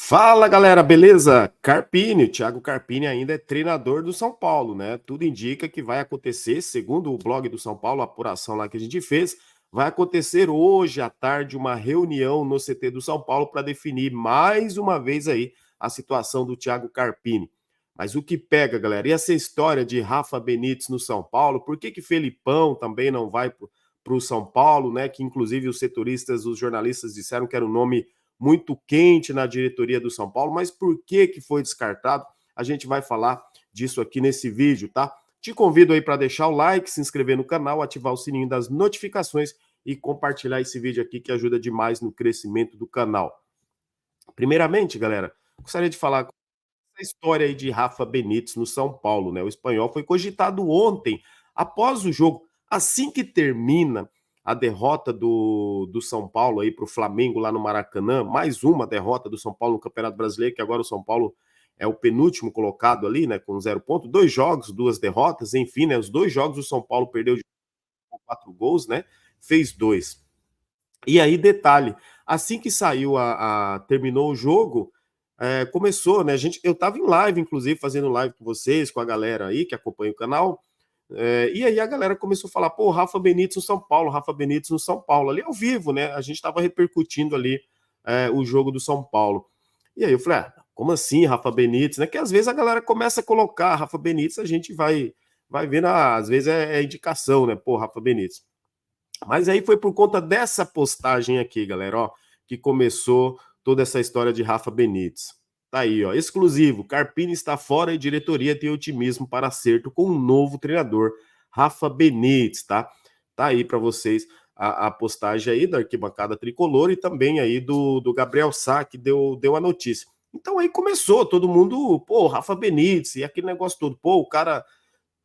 Fala galera, beleza? Carpini, o Thiago Carpini ainda é treinador do São Paulo, né? Tudo indica que vai acontecer, segundo o blog do São Paulo, a apuração lá que a gente fez, vai acontecer hoje à tarde uma reunião no CT do São Paulo para definir mais uma vez aí a situação do Thiago Carpini. Mas o que pega, galera? E essa história de Rafa Benítez no São Paulo? Por que Felipão também não vai para o São Paulo, né? Que inclusive os setoristas, os jornalistas disseram que era um nome muito quente na diretoria do São Paulo, mas por que foi descartado? A gente vai falar disso aqui nesse vídeo, tá? Te convido aí para deixar o like, se inscrever no canal, ativar o sininho das notificações e compartilhar esse vídeo aqui que ajuda demais no crescimento do canal. Primeiramente, galera, gostaria de falar essa história aí de Rafa Benítez no São Paulo, né? O espanhol foi cogitado ontem, após o jogo, assim que termina a derrota do São Paulo aí para o Flamengo lá no Maracanã, mais uma derrota do São Paulo no Campeonato Brasileiro, que agora o São Paulo é o penúltimo colocado ali, né? Com 0 ponto, 2 jogos, 2 derrotas, enfim, né? Os 2 jogos o São Paulo perdeu de 4 gols, né? Fez 2. E aí, detalhe, assim que saiu terminou o jogo, começou, né? Eu tava em live, inclusive, fazendo live com vocês, com a galera aí que acompanha o canal. E aí a galera começou a falar, pô, Rafa Benítez no São Paulo, Rafa Benítez no São Paulo, ali ao vivo, né? A gente tava repercutindo ali o jogo do São Paulo. E aí eu falei, como assim, Rafa Benítez, né? Que às vezes a galera começa a colocar Rafa Benítez, a gente vai vendo, às vezes é indicação, né? Pô, Rafa Benítez. Mas aí foi por conta dessa postagem aqui, galera, ó, que começou toda essa história de Rafa Benítez. Tá aí, ó, exclusivo. Carpini está fora e diretoria tem otimismo para acerto com um novo treinador, Rafa Benítez, tá? Tá aí para vocês a postagem aí da arquibancada tricolor e também aí do Gabriel Sá, que deu a notícia. Então aí começou, todo mundo, pô, Rafa Benítez e aquele negócio todo, pô, o cara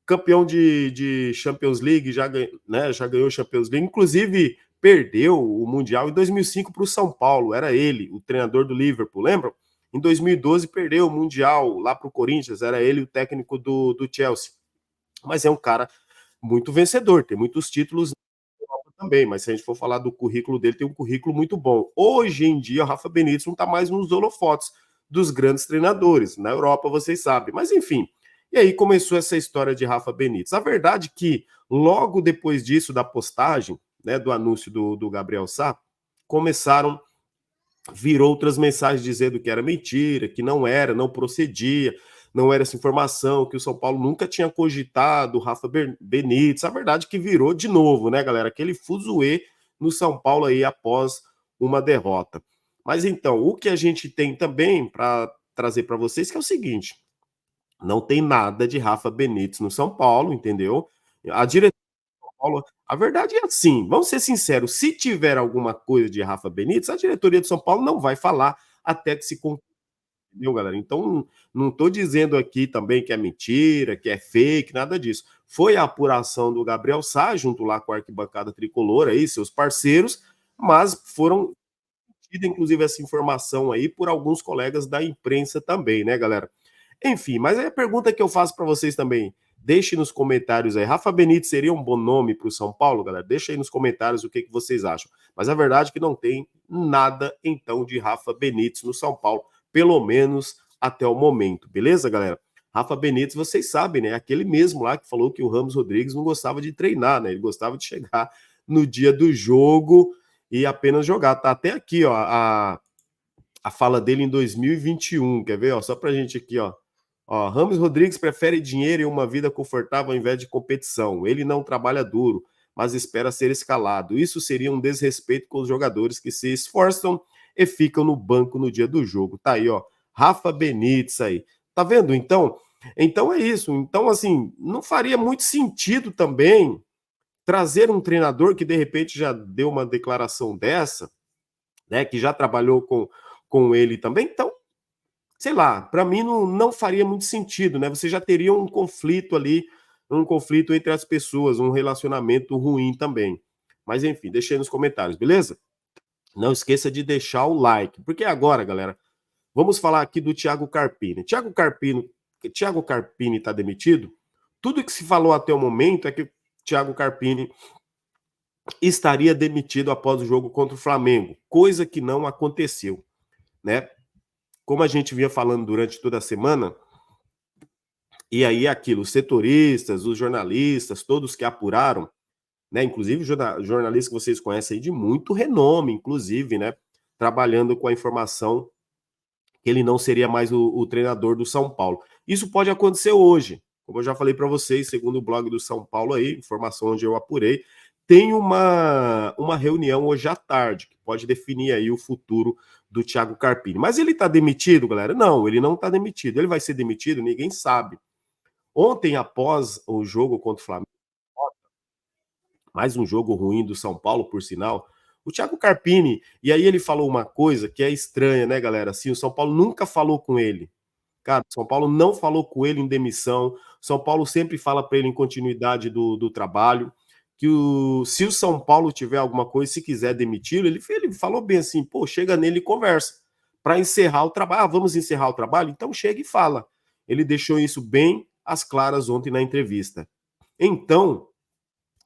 campeão de Champions League, já ganhou Champions League, inclusive perdeu o Mundial em 2005 para o São Paulo, era ele, o treinador do Liverpool, lembram? Em 2012 perdeu o Mundial lá para o Corinthians, era ele o técnico do Chelsea. Mas é um cara muito vencedor, tem muitos títulos também, mas se a gente for falar do currículo dele, tem um currículo muito bom. Hoje em dia, o Rafa Benítez não está mais nos holofotes dos grandes treinadores. Na Europa, vocês sabem. Mas, enfim. E aí começou essa história de Rafa Benítez. A verdade é que, logo depois disso, da postagem, né, do anúncio do Gabriel Sá, começaram vir outras mensagens dizendo que era mentira, que não era, não procedia, não era essa informação, que o São Paulo nunca tinha cogitado o Rafa Benítez. A verdade é que virou de novo, né, galera? Aquele fuzuê no São Paulo aí após uma derrota. Mas então, o que a gente tem também para trazer para vocês que é o seguinte: não tem nada de Rafa Benítez no São Paulo, entendeu? A direção Paulo. A verdade é assim, vamos ser sinceros, se tiver alguma coisa de Rafa Benítez, a diretoria do São Paulo não vai falar até que se conclua, entendeu, galera? Então, não estou dizendo aqui também que é mentira, que é fake, nada disso. Foi a apuração do Gabriel Sá, junto lá com a arquibancada tricolor aí, seus parceiros, mas foram tida, inclusive, essa informação aí por alguns colegas da imprensa também, né, galera? Enfim, mas aí a pergunta que eu faço para vocês também, deixe nos comentários aí, Rafa Benítez seria um bom nome para o São Paulo, galera? Deixa aí nos comentários o que vocês acham. Mas a verdade é que não tem nada, então, de Rafa Benítez no São Paulo, pelo menos até o momento, beleza, galera? Rafa Benítez, vocês sabem, né? Aquele mesmo lá que falou que o Ramos Rodrigues não gostava de treinar, né? Ele gostava de chegar no dia do jogo e apenas jogar. Tá até aqui, ó, a fala dele em 2021. Quer ver? Ó, só pra gente aqui, ó. Ó, Ramos Rodrigues prefere dinheiro e uma vida confortável ao invés de competição. Ele não trabalha duro, mas espera ser escalado. Isso seria um desrespeito com os jogadores que se esforçam e ficam no banco no dia do jogo. Tá aí, ó. Rafa Benítez aí. Tá vendo? Então é isso. Então, assim, não faria muito sentido também trazer um treinador que de repente já deu uma declaração dessa, né? Que já trabalhou com ele também. Então, sei lá, para mim não faria muito sentido, né? Você já teria um conflito ali, um conflito entre as pessoas, um relacionamento ruim também. Mas enfim, deixei nos comentários, beleza? Não esqueça de deixar o like, porque agora, galera, vamos falar aqui do Thiago Carpini. Thiago Carpini está demitido? Tudo que se falou até o momento é que o Thiago Carpini estaria demitido após o jogo contra o Flamengo, coisa que não aconteceu, né? como a gente vinha falando durante toda a semana, e aí aquilo, os setoristas, os jornalistas, todos que apuraram, né, inclusive jornalistas que vocês conhecem aí de muito renome, inclusive, né, trabalhando com a informação que ele não seria mais o treinador do São Paulo. Isso pode acontecer hoje, como eu já falei para vocês, segundo o blog do São Paulo aí, informação onde eu apurei, tem uma reunião hoje à tarde, que pode definir aí o futuro do Thiago Carpini. Mas ele está demitido, galera? Não, ele não está demitido. Ele vai ser demitido? Ninguém sabe. Ontem, após o jogo contra o Flamengo, mais um jogo ruim do São Paulo, por sinal, o Thiago Carpini, e aí ele falou uma coisa que é estranha, né, galera? Assim, o São Paulo nunca falou com ele. Cara, o São Paulo não falou com ele em demissão. São Paulo sempre fala para ele em continuidade do trabalho. Se o São Paulo tiver alguma coisa, se quiser demitir, ele falou bem assim: pô, chega nele e conversa. Para encerrar o trabalho. Ah, vamos encerrar o trabalho? Então chega e fala. Ele deixou isso bem às claras ontem na entrevista. Então,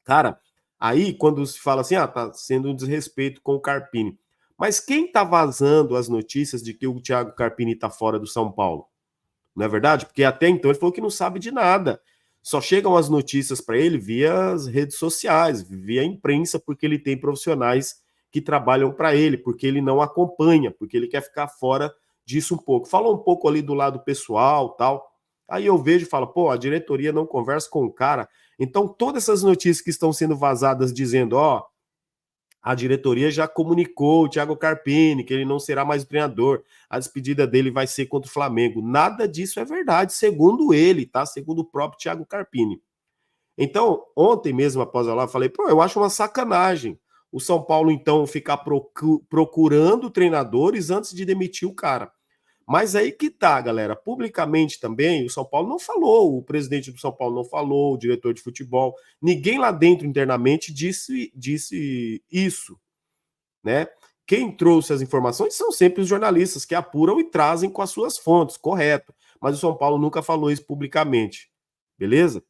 cara, aí quando se fala assim, tá sendo um desrespeito com o Carpini. Mas quem tá vazando as notícias de que o Thiago Carpini tá fora do São Paulo? Não é verdade? Porque até então ele falou que não sabe de nada. Só chegam as notícias para ele via as redes sociais, via a imprensa, porque ele tem profissionais que trabalham para ele, porque ele não acompanha, porque ele quer ficar fora disso um pouco. Falou um pouco ali do lado pessoal, tal. Aí eu vejo e falo, pô, a diretoria não conversa com o cara. Então todas essas notícias que estão sendo vazadas dizendo, ó, a diretoria já comunicou o Thiago Carpini que ele não será mais o treinador. A despedida dele vai ser contra o Flamengo. Nada disso é verdade, segundo ele, tá? Segundo o próprio Thiago Carpini. Então, ontem mesmo, após a live, eu falei, pô, eu acho uma sacanagem o São Paulo, então, ficar procurando treinadores antes de demitir o cara. Mas aí que tá, galera. Publicamente também, o São Paulo não falou, o presidente do São Paulo não falou, o diretor de futebol, ninguém lá dentro internamente disse isso, né? Quem trouxe as informações são sempre os jornalistas que apuram e trazem com as suas fontes, correto. Mas o São Paulo nunca falou isso publicamente, beleza?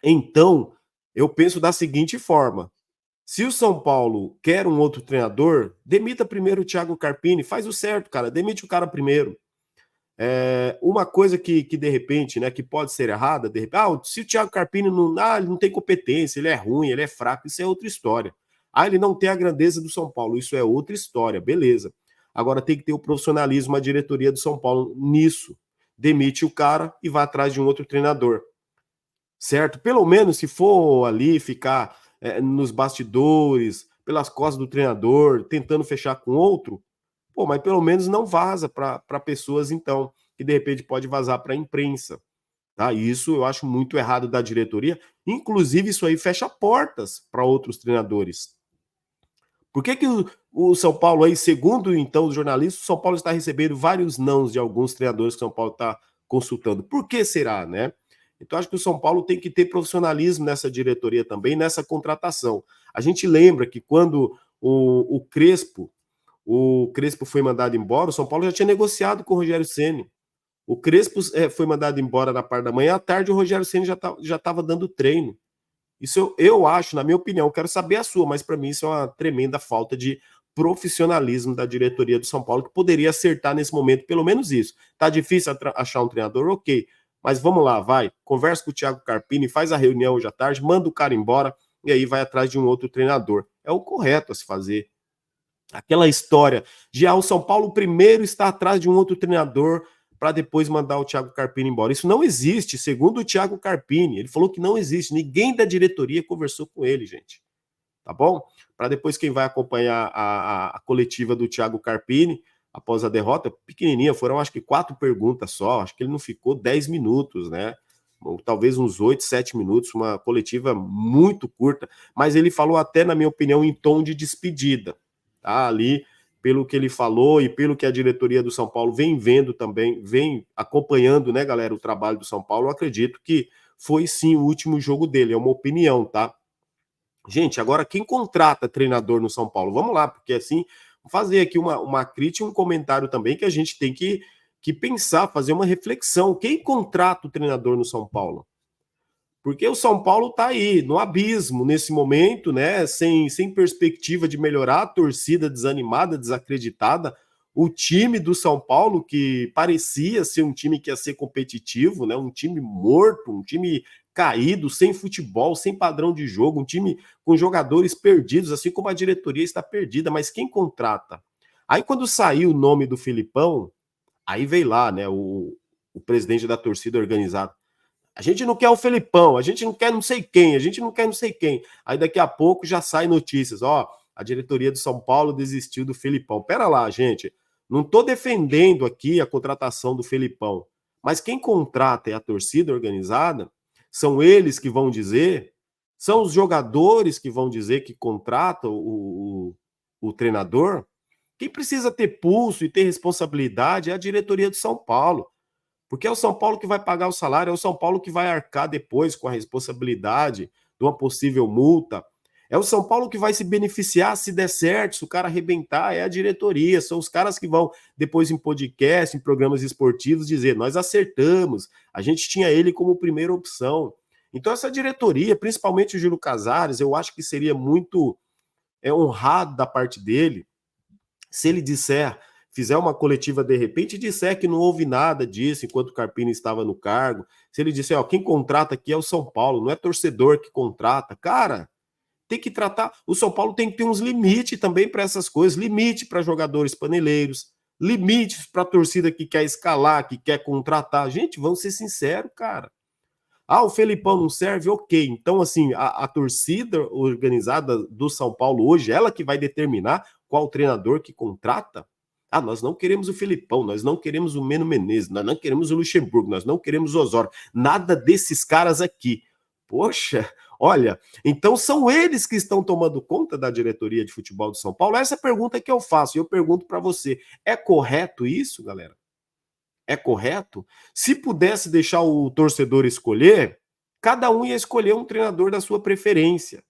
Então, eu penso da seguinte forma: se o São Paulo quer um outro treinador, demita primeiro o Thiago Carpini, faz o certo, cara, demite o cara primeiro. Uma coisa que de repente, né, que pode ser errada, de repente, se o Thiago Carpini ele não tem competência, ele é ruim, ele é fraco, isso é outra história. Ele não tem a grandeza do São Paulo, isso é outra história, beleza. Agora tem que ter o profissionalismo, a diretoria do São Paulo nisso. Demite o cara e vai atrás de um outro treinador, certo? Pelo menos se for ali ficar nos bastidores, pelas costas do treinador, tentando fechar com outro, pô, mas pelo menos não vaza para pessoas, então, que de repente pode vazar para a imprensa. Tá? Isso eu acho muito errado da diretoria. Inclusive, isso aí fecha portas para outros treinadores. Por que o São Paulo aí, segundo então os jornalistas, o São Paulo está recebendo vários nãos de alguns treinadores que o São Paulo está consultando? Por que será, né? Então, acho que o São Paulo tem que ter profissionalismo nessa diretoria também, nessa contratação. A gente lembra que quando o Crespo foi mandado embora, o São Paulo já tinha negociado com o Rogério Ceni. O Crespo foi mandado embora na parte da manhã, à tarde o Rogério Ceni já estava dando treino. Isso eu acho, na minha opinião, quero saber a sua, mas para mim isso é uma tremenda falta de profissionalismo da diretoria do São Paulo, que poderia acertar nesse momento pelo menos isso. Tá difícil achar um treinador? Ok. Mas vamos lá, vai. Conversa com o Thiago Carpini, faz a reunião hoje à tarde, manda o cara embora e aí vai atrás de um outro treinador. É o correto a se fazer. Aquela história de o São Paulo primeiro está atrás de um outro treinador para depois mandar o Thiago Carpini embora. Isso não existe, segundo o Thiago Carpini. Ele falou que não existe. Ninguém da diretoria conversou com ele, gente. Tá bom? Para depois quem vai acompanhar a coletiva do Thiago Carpini após a derrota, pequenininha, foram acho que 4 perguntas só. Acho que ele não ficou 10 minutos, né? Ou talvez uns 8, 7 minutos, uma coletiva muito curta, mas ele falou até, na minha opinião, em tom de despedida. Tá? Ali, pelo que ele falou e pelo que a diretoria do São Paulo vem vendo também, vem acompanhando, né, galera, o trabalho do São Paulo, eu acredito que foi sim o último jogo dele, é uma opinião, tá? Gente, agora quem contrata treinador no São Paulo? Vamos lá, porque assim, vou fazer aqui uma crítica e um comentário também que a gente tem que pensar, fazer uma reflexão. Quem contrata o treinador no São Paulo? Porque o São Paulo está aí, no abismo, nesse momento, né? Sem perspectiva de melhorar, a torcida desanimada, desacreditada. o time do São Paulo, que parecia ser um time que ia ser competitivo, né? Um time morto, um time caído, sem futebol, sem padrão de jogo, um time com jogadores perdidos, assim como a diretoria está perdida, mas quem contrata? Aí quando saiu o nome do Filipão, aí veio lá, né, o presidente da torcida organizada. A gente não quer o Felipão, a gente não quer não sei quem, a gente não quer não sei quem. Aí daqui a pouco já sai notícias, ó, a diretoria do São Paulo desistiu do Felipão. Pera lá, gente, não tô defendendo aqui a contratação do Felipão, mas quem contrata é a torcida organizada, são eles que vão dizer, são os jogadores que vão dizer que contratam o treinador. Quem precisa ter pulso e ter responsabilidade é a diretoria do São Paulo. Porque é o São Paulo que vai pagar o salário, é o São Paulo que vai arcar depois com a responsabilidade de uma possível multa. É o São Paulo que vai se beneficiar se der certo, se o cara arrebentar, é a diretoria, são os caras que vão depois em podcast, em programas esportivos dizer, nós acertamos, a gente tinha ele como primeira opção. Então essa diretoria, principalmente o Júlio Casares, eu acho que seria muito honrado da parte dele se ele disser, fizer uma coletiva de repente e disser que não houve nada disso enquanto o Carpini estava no cargo, se ele disser, ó, quem contrata aqui é o São Paulo, não é torcedor que contrata, cara, tem que tratar, o São Paulo tem que ter uns limites também para essas coisas, limite para jogadores paneleiros, limites para a torcida que quer escalar, que quer contratar, gente, vamos ser sinceros, cara. Ah, o Felipão não serve? Ok. Então, assim, a torcida organizada do São Paulo hoje, ela que vai determinar qual treinador que contrata? Ah, nós não queremos o Felipão, nós não queremos o Mano Menezes, nós não queremos o Luxemburgo, nós não queremos o Osório, nada desses caras aqui. Poxa, olha, então são eles que estão tomando conta da diretoria de futebol do São Paulo? Essa é a pergunta que eu faço, e eu pergunto para você, é correto isso, galera? É correto? Se pudesse deixar o torcedor escolher, cada um ia escolher um treinador da sua preferência.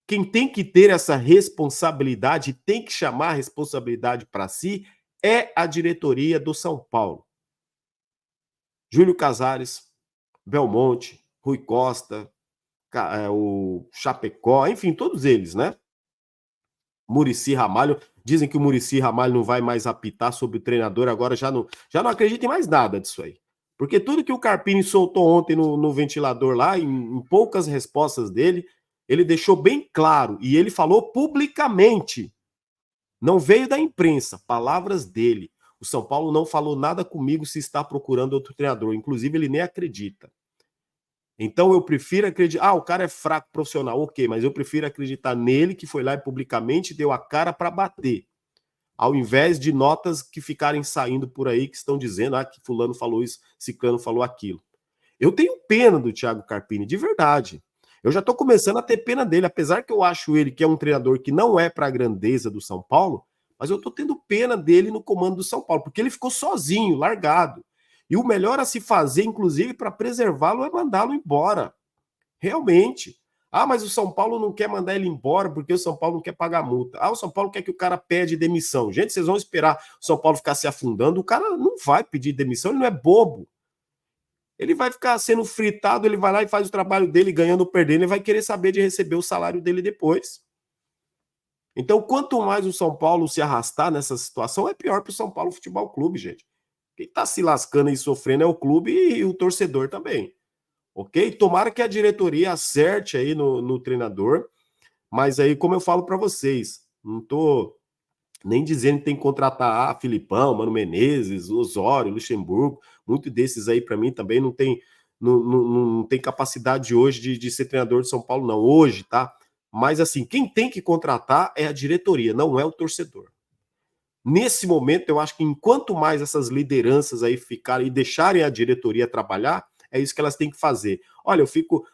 Quem tem que ter essa responsabilidade, tem que chamar a responsabilidade para si, é a diretoria do São Paulo. Júlio Casares, Belmonte, Rui Costa, o Chapecó, enfim, todos eles, né? Muricy Ramalho, dizem que o Muricy Ramalho não vai mais apitar sobre o treinador, agora já não acredito em mais nada disso aí. Porque tudo que o Carpini soltou ontem no ventilador lá, em poucas respostas dele, ele deixou bem claro, e ele falou publicamente, não veio da imprensa, palavras dele. O São Paulo não falou nada comigo se está procurando outro treinador, inclusive ele nem acredita. Então eu prefiro acreditar, o cara é fraco profissional, ok, mas eu prefiro acreditar nele que foi lá e publicamente deu a cara para bater, ao invés de notas que ficarem saindo por aí que estão dizendo que fulano falou isso, ciclano falou aquilo. Eu tenho pena do Thiago Carpini, de verdade. Eu já estou começando a ter pena dele, apesar que eu acho ele que é um treinador que não é para a grandeza do São Paulo, mas eu estou tendo pena dele no comando do São Paulo, porque ele ficou sozinho, largado. E o melhor a se fazer, inclusive, para preservá-lo é mandá-lo embora. Realmente. Ah, mas o São Paulo não quer mandar ele embora porque o São Paulo não quer pagar multa. Ah, o São Paulo quer que o cara pede demissão. Gente, vocês vão esperar o São Paulo ficar se afundando? O cara não vai pedir demissão, ele não é bobo. Ele vai ficar sendo fritado, ele vai lá e faz o trabalho dele, ganhando ou perdendo, ele vai querer saber de receber o salário dele depois. Então, quanto mais o São Paulo se arrastar nessa situação, é pior para o São Paulo Futebol Clube, gente. Quem está se lascando e sofrendo é o clube e o torcedor também. Ok? Tomara que a diretoria acerte aí no treinador, mas aí, como eu falo para vocês, não estou nem dizendo que tem que contratar Filipão, Mano Menezes, Osório, Luxemburgo, muito desses aí para mim também não tem capacidade hoje de ser treinador de São Paulo, não. Hoje, tá? Mas assim, quem tem que contratar é a diretoria, não é o torcedor. Nesse momento, eu acho que enquanto mais essas lideranças aí ficarem e deixarem a diretoria trabalhar, é isso que elas têm que fazer. Olha, eu fico.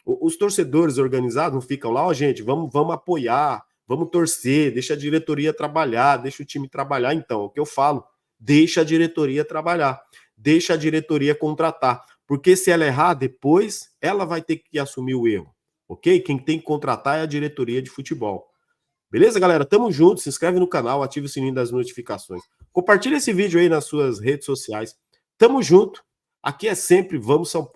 Os torcedores organizados não ficam lá, gente, vamos apoiar, vamos torcer, deixa a diretoria trabalhar, deixa o time trabalhar. Então, o que eu falo, deixa a diretoria trabalhar, deixa a diretoria contratar, porque se ela errar depois, ela vai ter que assumir o erro, ok? Quem tem que contratar é a diretoria de futebol. Beleza, galera? Tamo junto, se inscreve no canal, ativa o sininho das notificações. Compartilha esse vídeo aí nas suas redes sociais. Tamo junto. Aqui é sempre Vamos São Paulo.